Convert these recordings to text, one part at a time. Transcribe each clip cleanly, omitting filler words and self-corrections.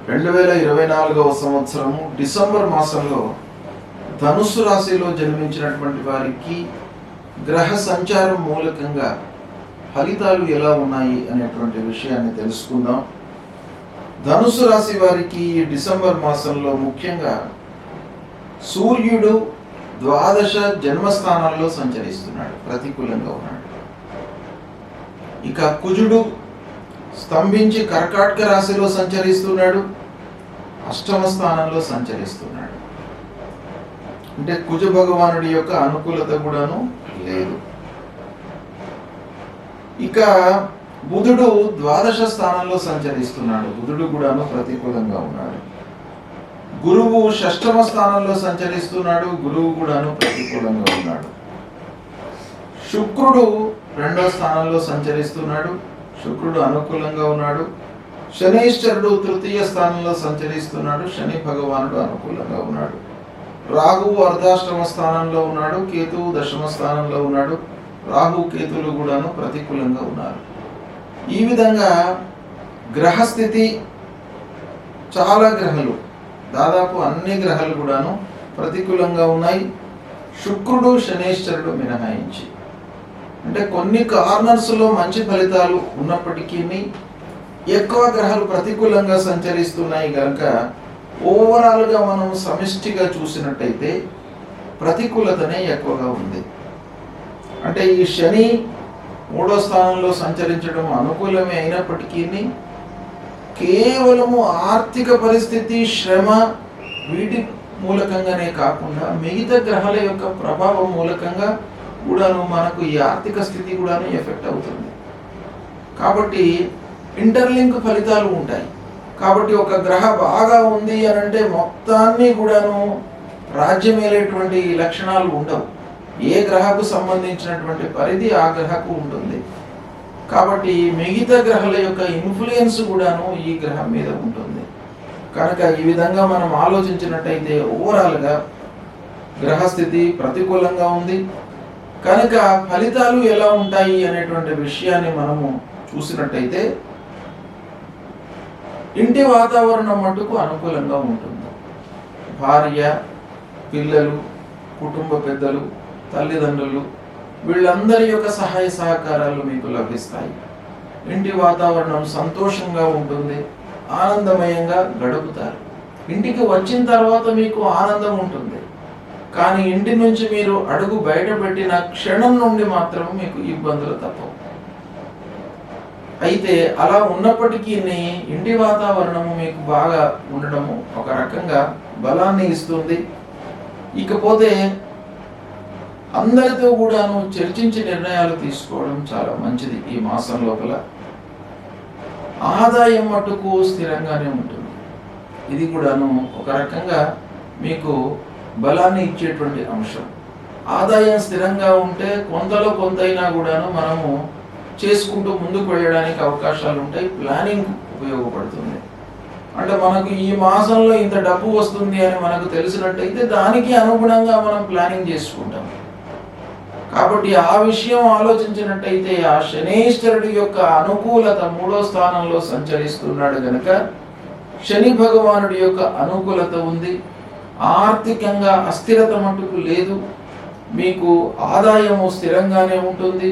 2024వ సంవత్సరము డిసెంబర్ మాసంలో ధనుస్సు రాశిలో జన్మించినటువంటి వారికి గ్రహ సంచారం మూలకంగా ఫలితాలు ఎలా ఉన్నాయి అనేటువంటి విషయాన్ని తెలుసుకుందాం. ధనుస్సు రాశి వారికి డిసెంబర్ మాసంలో ముఖ్యంగా సూర్యుడు ద్వాదశ జన్మస్థానాల్లో సంచరిస్తున్నాడు, ప్రతికూలంగా ఉన్నాడు. ఇక కుజుడు స్తంభించి కర్కాటక రాశిలో సంచరిస్తున్నాడు, అష్టమ స్థానంలో సంచరిస్తున్నాడు. అంటే కుజ భగవానుడి యొక్క అనుకూలత కూడాను లేదు. ఇక బుధుడు ద్వాదశ స్థానంలో సంచరిస్తున్నాడు, బుధుడు కూడాను ప్రతికూలంగా ఉన్నాడు. గురువు షష్టమ స్థానంలో సంచరిస్తున్నాడు, గురువు కూడాను ప్రతికూలంగా ఉన్నాడు. శుక్రుడు రెండో స్థానంలో సంచరిస్తున్నాడు, శుక్రుడు అనుకూలంగా ఉన్నాడు. శనీశ్వరుడు తృతీయ స్థానంలో సంచరిస్తున్నాడు, శని భగవానుడు అనుకూలంగా ఉన్నాడు. రాహువు అర్ధాష్టమ స్థానంలో ఉన్నాడు, కేతువు దశమ స్థానంలో ఉన్నాడు. రాహు కేతువులు కూడాను ప్రతికూలంగా ఉన్నారు. ఈ విధంగా గ్రహస్థితి చాలా గ్రహాలు, దాదాపు అన్ని గ్రహాలు కూడాను ప్రతికూలంగా ఉన్నాయి, శుక్రుడు శనీశ్వరుడు మినహాయించి. అంటే కొన్ని కార్నర్స్లో మంచి ఫలితాలు ఉన్నప్పటికీ ఎక్కువ గ్రహాలు ప్రతికూలంగా సంచరిస్తున్నాయి కనుక ఓవరాల్గా మనం సమిష్టిగా చూసినట్టయితే ప్రతికూలతనే ఎక్కువగా ఉంది. అంటే ఈ శని మూడో స్థానంలో సంచరించడం అనుకూలమే అయినప్పటికీ కేవలము ఆర్థిక పరిస్థితి, శ్రమ వీటి మూలకంగానే కాకుండా మిగతా గ్రహాల యొక్క ప్రభావం మూలకంగా కూడాను మనకు ఈ ఆర్థిక స్థితి కూడాను ఎఫెక్ట్ అవుతుంది. కాబట్టి ఇంటర్లింక్ ఫలితాలు ఉంటాయి. కాబట్టి ఒక గ్రహ బాగా ఉంది అని అంటే మొత్తాన్ని కూడాను రాజ్యమేలేటువంటి లక్షణాలు ఉండవు. ఏ గ్రహకు సంబంధించినటువంటి పరిధి ఆ గ్రహకు ఉంటుంది. కాబట్టి మిగతా గ్రహాల యొక్క ఇన్ఫ్లుయెన్స్ కూడాను ఈ గ్రహం మీద ఉంటుంది. కనుక ఈ విధంగా మనం ఆలోచించినట్టయితే ఓవరాల్గా గ్రహస్థితి ప్రతికూలంగా ఉంది. కనుక ఫలితాలు ఎలా ఉంటాయి అనేటువంటి విషయాన్ని మనము చూసినట్టయితే ఇంటి వాతావరణం మటుకు అనుకూలంగా ఉంటుంది. భార్య, పిల్లలు, కుటుంబ పెద్దలు, తల్లిదండ్రులు వీళ్ళందరి యొక్క సహాయ సహకారాలు మీకు లభిస్తాయి. ఇంటి వాతావరణం సంతోషంగా ఉంటుంది, ఆనందమయంగా గడుపుతారు. ఇంటికి వచ్చిన తర్వాత మీకు ఆనందం ఉంటుంది, కానీ ఇంటి నుంచి మీరు అడుగు బయట పెట్టిన క్షణం నుండి మాత్రం మీకు ఇబ్బందులు తప్పవు. అయితే అలా ఉన్నప్పటికీ ఇంటి వాతావరణము మీకు బాగా ఉండడము ఒక రకంగా బలాన్ని ఇస్తుంది. ఇకపోతే అందరితో కూడాను చర్చించి నిర్ణయాలు తీసుకోవడం చాలా మంచిది. ఈ మాసం లోపల ఆదాయం మటుకు స్థిరంగానే ఉంటుంది. ఇది కూడాను ఒక రకంగా మీకు బలాన్ని ఇచ్చేటువంటి అంశం. ఆదాయం స్థిరంగా ఉంటే కొంతలో కొంతైనా కూడాను మనము చేసుకుంటూ ముందుకు వెళ్ళడానికి అవకాశాలు ఉంటాయి. ప్లానింగ్ ఉపయోగపడుతుంది. అంటే మనకు ఈ మాసంలో ఇంత డబ్బు వస్తుంది అని మనకు తెలిసినట్టయితే దానికి అనుగుణంగా మనం ప్లానింగ్ చేసుకుంటాం. కాబట్టి ఆ విషయం ఆలోచించినట్టయితే ఆ శనీశ్వరుడి యొక్క అనుకూలత మూడో స్థానంలో సంచరిస్తున్నాడు కనుక శని భగవానుడి యొక్క అనుకూలత ఉంది. ఆర్థికంగా అస్థిరత మటుకు లేదు. మీకు ఆదాయము స్థిరంగానే ఉంటుంది,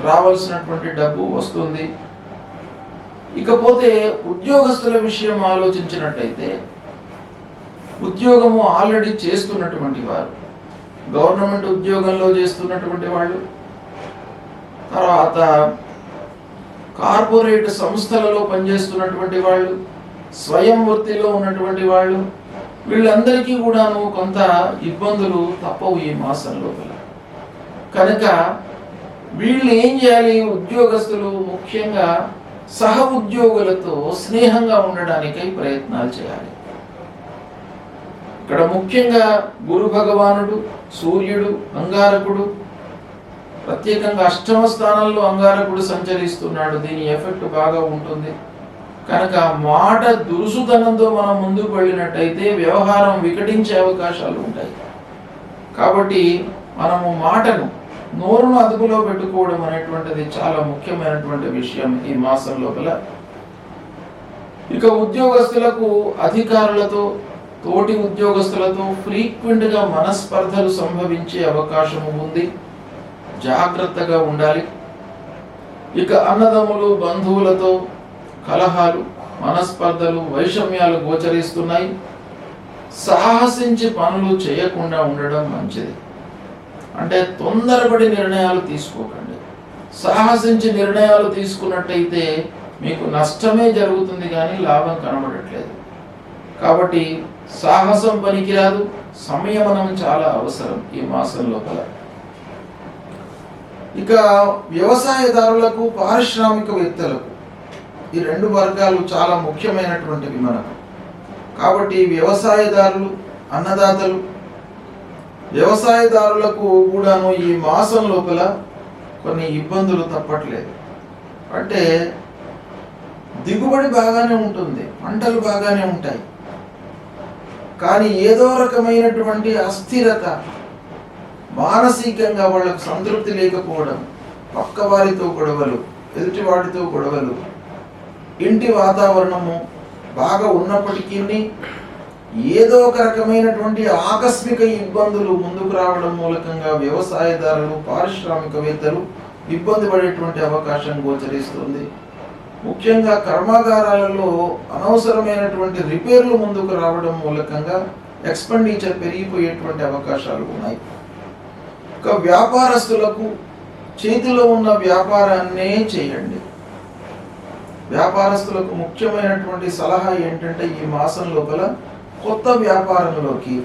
రావాల్సినటువంటి డబ్బు వస్తుంది. ఇకపోతే ఉద్యోగస్తుల విషయం ఆలోచించినట్టయితే ఉద్యోగము ఆల్రెడీ చేస్తున్నటువంటి వారు, గవర్నమెంట్ ఉద్యోగంలో చేస్తున్నటువంటి వాళ్ళు, తర్వాత కార్పొరేట్ సంస్థలలో పనిచేస్తున్నటువంటి వాళ్ళు, స్వయం వృత్తిలో ఉన్నటువంటి వాళ్ళు, వీళ్ళందరికీ కూడాను కొంత ఇబ్బందులు తప్పవు ఈ మాసం లోపల. కనుక వీళ్ళు ఏం చేయాలి? ఉద్యోగస్తులు ముఖ్యంగా సహ ఉద్యోగులతో స్నేహంగా ఉండడానికై ప్రయత్నాలు చేయాలి. ఇక్కడ ముఖ్యంగా గురు భగవానుడు, సూర్యుడు, అంగారకుడు, ప్రత్యేకంగా అష్టమ స్థానంలో అంగారకుడు సంచరిస్తున్నాడు. దీని ఎఫెక్ట్ బాగా ఉంటుంది. కనుక మాట దురుసుతనంతో మనం ముందుకు వెళ్ళినట్టయితే వ్యవహారం వికటించే అవకాశాలు ఉంటాయి. కాబట్టి మనము మాటను, నోరును అదుపులో పెట్టుకోవడం అనేటువంటిది చాలా ముఖ్యమైనటువంటి విషయం ఈ మాసం లోపల. ఇక ఉద్యోగస్తులకు అధికారులతో, తోటి ఉద్యోగస్తులతో ఫ్రీక్వెంట్గా మనస్పర్ధలు సంభవించే అవకాశం ఉంది. జాగ్రత్తగా ఉండాలి. ఇక అన్నదమ్ములు, బంధువులతో కలహాలు, మనస్పర్ధలు, వైషమ్యాలు గోచరిస్తున్నాయి. సాహసించి పనులు చేయకుండా ఉండడం మంచిది. అంటే తొందరపడి నిర్ణయాలు తీసుకోకండి. సాహసించి నిర్ణయాలు తీసుకున్నట్టయితే మీకు నష్టమే జరుగుతుంది కానీ లాభం కనబడట్లేదు. కాబట్టి సాహసం పనికిరాదు. సంయమనం చాలా అవసరం ఈ మాసం లోపల. ఇక వ్యవసాయదారులకు, పారిశ్రామికవేత్తలకు ఈ రెండు వర్గాలు చాలా ముఖ్యమైనటువంటివి మనకు. కాబట్టి వ్యవసాయదారులు, అన్నదాతలు, వ్యవసాయదారులకు కూడాను ఈ మాసం లోపల కొన్ని ఇబ్బందులు తప్పట్లేదు. అంటే దిగుబడి బాగానే ఉంటుంది, పంటలు బాగానే ఉంటాయి, కానీ ఏదో రకమైనటువంటి అస్థిరత, మానసికంగా వాళ్ళకు సంతృప్తి లేకపోవడం, పక్కవారితో గొడవలు, ఎదుటివాడితో గొడవలు, ఇంటి వాతావరణము బాగా ఉన్నప్పటికీ ఏదో ఒక రకమైనటువంటి ఆకస్మిక ఇబ్బందులు ముందుకు రావడం మూలకంగా వ్యవసాయదారులు, పారిశ్రామికవేత్తలు ఇబ్బంది పడేటువంటి అవకాశం గోచరిస్తుంది. ముఖ్యంగా కర్మాగారాలలో అనవసరమైనటువంటి రిపేర్లు ముందుకు రావడం మూలకంగా ఎక్స్పెండిచర్ పెరిగిపోయేటువంటి అవకాశాలు ఉన్నాయి. ఇక వ్యాపారస్తులకు చేతిలో ఉన్న వ్యాపారాన్నే చేయండి. వ్యాపారస్తులకు ముఖ్యమైనటువంటి సలహా ఏంటంటే ఈ మాసం లోపల కొత్త వ్యాపారంలోకి,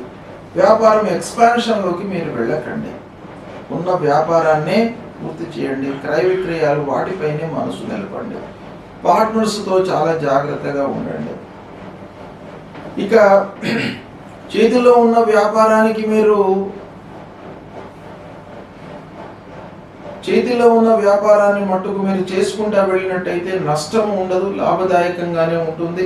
వ్యాపారం ఎక్స్పాన్షన్లోకి మీరు వెళ్ళకండి. ఉన్న వ్యాపారాన్నే పూర్తి చేయండి. క్రయ విక్రయాలు వాటిపైనే మనసు నిలపండి. పార్ట్నర్స్తో చాలా జాగ్రత్తగా ఉండండి. ఇక చేతిలో ఉన్న వ్యాపారానికి మీరు చేతిలో ఉన్న వ్యాపారాన్ని మట్టుకు మీరు చేసుకుంటా వెళ్ళినట్టయితే నష్టం ఉండదు, లాభదాయకంగానే ఉంటుంది.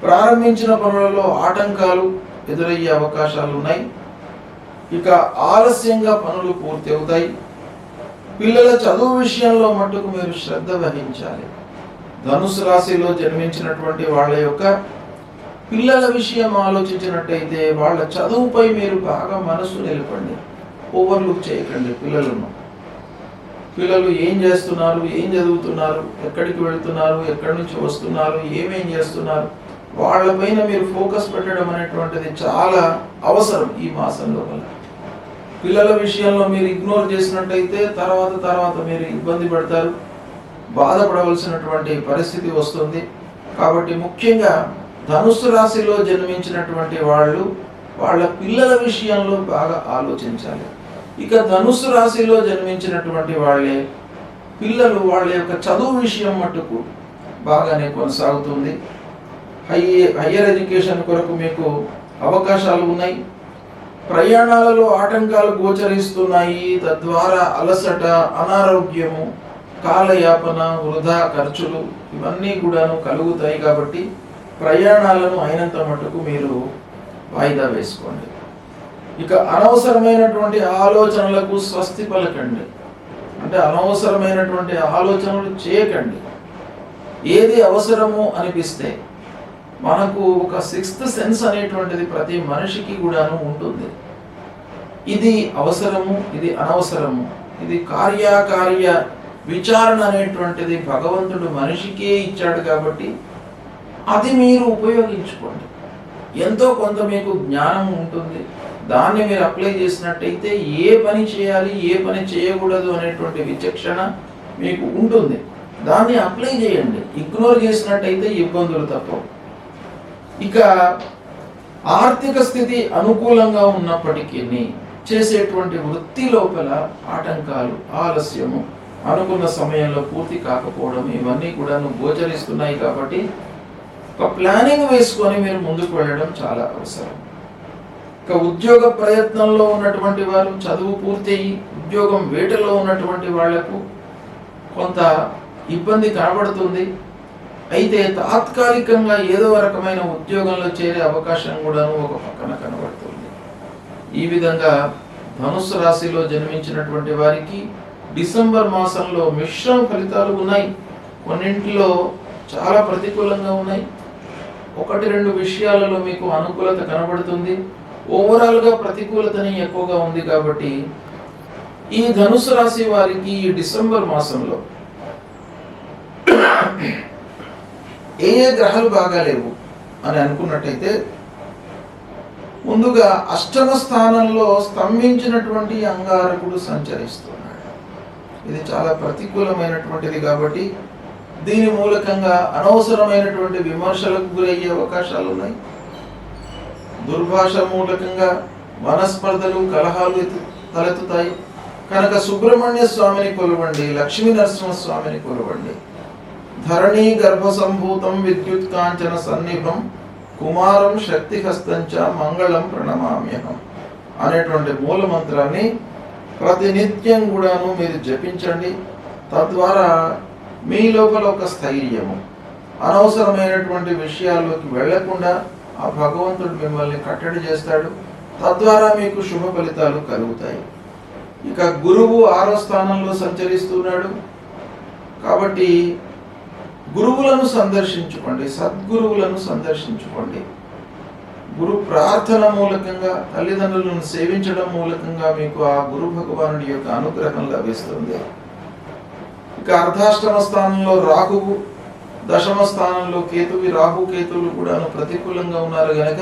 ప్రారంభించిన పనులలో ఆటంకాలు ఎదురయ్యే అవకాశాలు ఉన్నాయి. ఇక ఆలస్యంగా పనులు పూర్తి అవుతాయి. పిల్లల చదువు విషయంలో మట్టుకు మీరు శ్రద్ధ వహించాలి. ధనుసు రాశిలో జన్మించినటువంటి వాళ్ళ యొక్క పిల్లల విషయం ఆలోచించినట్టయితే వాళ్ళ చదువుపై మీరు బాగా మనసు నిలపండి. ఓవర్లుక్ చేయకండి పిల్లలను. పిల్లలు ఏం చేస్తున్నారు, ఏం చదువుతున్నారు, ఎక్కడికి వెళుతున్నారు, ఎక్కడి నుంచి వస్తున్నారు, ఏమేం చేస్తున్నారు, వాళ్ళపైన మీరు ఫోకస్ పెట్టడం అనేటువంటిది చాలా అవసరం ఈ మాసం లోపల. పిల్లల విషయంలో మీరు ఇగ్నోర్ చేసినట్టయితే తర్వాత మీరు ఇబ్బంది పడతారు, బాధపడవలసినటువంటి పరిస్థితి వస్తుంది. కాబట్టి ముఖ్యంగా ధనుస్సు రాశిలో జన్మించినటువంటి వాళ్ళు వాళ్ళ పిల్లల విషయంలో బాగా ఆలోచించాలి. ఇక ధనుస్సు రాశిలో జన్మించినటువంటి వాళ్ళే పిల్లలు వాళ్ళ యొక్క చదువు విషయం మట్టుకు బాగానే కొనసాగుతుంది. హయ్యర్ ఎడ్యుకేషన్ కొరకు మీకు అవకాశాలు ఉన్నాయి. ప్రయాణాలలో ఆటంకాలు గోచరిస్తున్నాయి. తద్వారా అలసట, అనారోగ్యము, కాలయాపన, వృధా ఖర్చులు ఇవన్నీ కూడాను కలుగుతాయి. కాబట్టి ప్రయాణాలను అయినంత మటుకు మీరు వాయిదా వేసుకోండి. ఇక అనవసరమైనటువంటి ఆలోచనలకు స్వస్తి పలకండి. అంటే అనవసరమైనటువంటి ఆలోచనలు చేయకండి. ఏది అవసరము అనిపిస్తే, మనకు ఒక సిక్స్త్ సెన్స్ అనేటువంటిది ప్రతి మనిషికి కూడాను ఉంటుంది. ఇది అవసరము, ఇది అనవసరము, ఇది కార్యకార్య విచారణ అనేటువంటిది భగవంతుడు మనిషికే ఇచ్చాడు. కాబట్టి అది మీరు ఉపయోగించుకోండి. ఎంతో కొంత మీకు జ్ఞానం ఉంటుంది. దాన్ని మీరు అప్లై చేసినట్టయితే ఏ పని చేయాలి, ఏ పని చేయకూడదు అనేటువంటి విచక్షణ మీకు ఉంటుంది. దాన్ని అప్లై చేయండి. ఇగ్నోర్ చేసినట్టయితే ఇబ్బందులు తప్పవు. ఇక ఆర్థిక స్థితి అనుకూలంగా ఉన్నప్పటికీ చేసేటువంటి వృత్తి లోపల ఆటంకాలు, ఆలస్యము, అనుకున్న సమయంలో పూర్తి కాకపోవడం ఇవన్నీ కూడా గోచరిస్తున్నాయి. కాబట్టి ఒక ప్లానింగ్ వేసుకొని మీరు ముందుకు వెళ్ళడం చాలా అవసరం. ఇక ఉద్యోగ ప్రయత్నంలో ఉన్నటువంటి వారు, చదువు పూర్తి అయ్యి ఉద్యోగం వేటలో ఉన్నటువంటి వాళ్లకు కొంత ఇబ్బంది కనబడుతుంది. అయితే తాత్కాలికంగా ఏదో రకమైన ఉద్యోగంలో చేరే అవకాశం కూడాను ఒక పక్కన కనబడుతుంది. ఈ విధంగా ధనుస్సు రాశిలో జన్మించినటువంటి వారికి డిసెంబర్ మాసంలో మిశ్రమ ఫలితాలు ఉన్నాయి. కొన్నింటిలో చాలా ప్రతికూలంగా ఉన్నాయి, 1-2 విషయాలలో మీకు అనుకూలత కనబడుతుంది. ఓవరాల్గా ప్రతికూలతని ఎక్కువగా ఉంది. కాబట్టి ఈ ధనుసు రాశి వారికి ఈ డిసెంబర్ మాసంలో ఏ గ్రహాలు బాగాలేవు అని అనుకున్నట్టయితే, ముందుగా అష్టమ స్థానంలో స్తంభించినటువంటి అంగారకుడు సంచరిస్తున్నాడు. ఇది చాలా ప్రతికూలమైనటువంటిది. కాబట్టి దీని మూలకంగా అనవసరమైనటువంటి విమర్శలకు గురయ్యే అవకాశాలు ఉన్నాయి. దుర్భాష మూలకంగా మనస్పర్ధలు, కలహాలు తలెత్తుతాయి. కనుక సుబ్రహ్మణ్య స్వామిని కొలవండి, లక్ష్మీ నరసింహస్వామిని కొలవండి. ధరణీ గర్భ సంభూతం విద్యుత్ కాంచన సన్నిభం కుమారం శక్తి హస్తంచ మంగళం ప్రణమామ్యహం అనేటువంటి మూల మంత్రాన్ని ప్రతినిత్యం కూడాను మీరు జపించండి. తద్వారా మీ లోపల ఒక స్థైర్యము, అనవసరమైనటువంటి విషయాల్లోకి వెళ్లకుండా ఆ భగవంతుడు మిమ్మల్ని కట్టడి చేస్తాడు. తద్వారా మీకు శుభ ఫలితాలు కలుగుతాయి. ఇక గురువు 6వ స్థానంలో సంచరిస్తున్నాడు. కాబట్టి గురువులను సందర్శించుకోండి, సద్గురువులను సందర్శించుకోండి. గురు ప్రార్థన మూలకంగా, తల్లిదండ్రులను సేవించడం మూలకంగా మీకు ఆ గురు భగవానుడి యొక్క అనుగ్రహం లభిస్తుంది. ఇక అర్ధాష్టమ స్థానంలో రాహువు, దశమ స్థానంలో కేతువు. రాహు కేతువులు కూడా ప్రతికూలంగా ఉన్నారు కనుక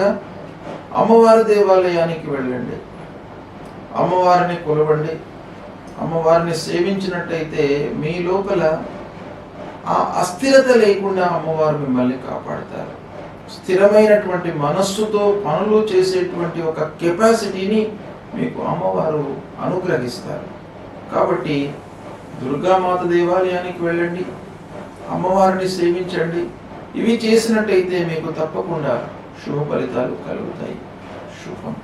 అమ్మవారి దేవాలయానికి వెళ్ళండి, అమ్మవారిని కొలవండి. అమ్మవారిని సేవించినట్టయితే మీ లోపల ఆ అస్థిరత లేకుండా అమ్మవారు మిమ్మల్ని కాపాడతారు. స్థిరమైనటువంటి మనస్సుతో పనులు చేసేటువంటి ఒక కెపాసిటీని మీకు అమ్మవారు అనుగ్రహిస్తారు. కాబట్టి దుర్గామాత దేవాలయానికి వెళ్ళండి, అమ్మవారిని సేవించండి. ఇవి చేసినట్టయితే మీకు తప్పకుండా శుభ ఫలితాలు కలుగుతాయి. శుభం.